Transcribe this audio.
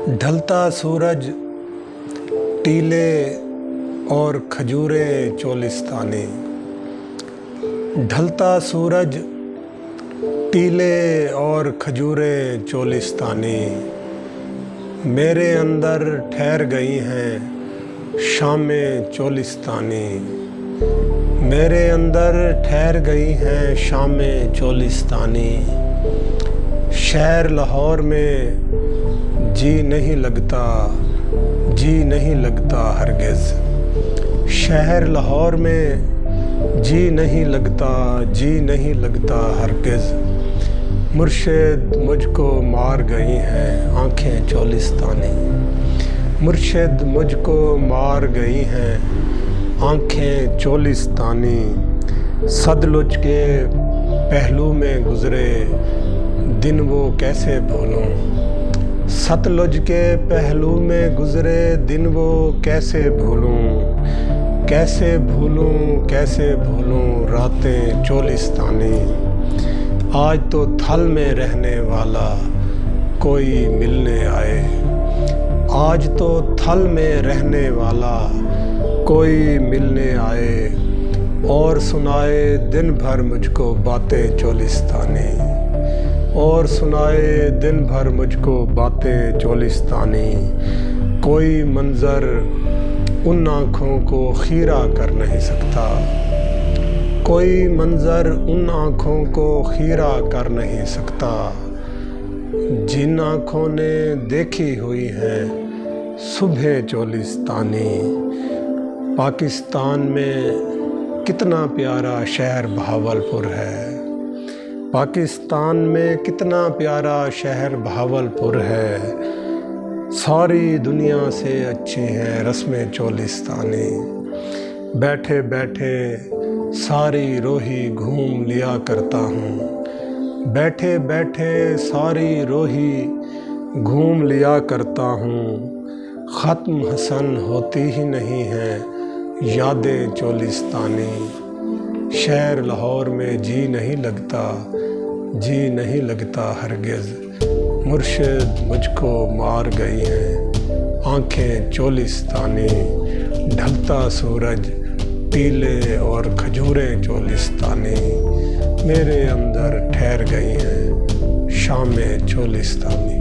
ढलता सूरज, टीले और खजूरे चोलिस्तानी। ढलता सूरज, टीले और खजूरे चोलिस्तानी मेरे अंदर ठहर गई हैं शामें चोलिस्तानी। मेरे अंदर ठहर गई हैं शामें चोलिस्तानी। शहर लाहौर में जी नहीं लगता, जी नहीं लगता हरगिज़। शहर लाहौर में जी नहीं लगता, जी नहीं लगता हरगिज़। मुर्शिद मुझको मार गई हैं आँखें चोलिस्तानी। मुर्शिद मुझको मार गई हैं आँखें चोलिस्तानी। सदलुज के पहलू में गुज़रे दिन वो कैसे भूलूं। सतलुज के पहलू में गुज़रे दिन वो कैसे भूलूं। कैसे भूलूं, कैसे भूलूं रातें चोलिस्तानी। आज तो थल में रहने वाला कोई मिलने आए। आज तो थल में रहने वाला कोई मिलने आए और सुनाए दिन भर मुझको बातें चोलिस्तानी। और सुनाए दिन भर मुझको बातें चोलिस्तानी। कोई मंज़र उन आँखों को खीरा कर नहीं सकता। कोई मंज़र उन आँखों को खीरा कर नहीं सकता जिन आँखों ने देखी हुई है सुबह चोलिस्तानी। पाकिस्तान में कितना प्यारा शहर बहावलपुर है। पाकिस्तान में कितना प्यारा शहर बहावलपुर है। सारी दुनिया से अच्छी है रस्में चोलिस्तानी। बैठे बैठे सारी रोही घूम लिया करता हूँ। बैठे बैठे सारी रोही घूम लिया करता हूँ। ख़त्म हसन होती ही नहीं है यादें चोलिस्तानी। शहर लाहौर में जी नहीं लगता, जी नहीं लगता हरगिज़। मुर्शिद मुझको मार गई हैं आँखें चोलिस्तानी। ढलता सूरज, टीले और खजूरें चोलिस्तानी मेरे अंदर ठहर गई हैं शामें चोलिस्तानी।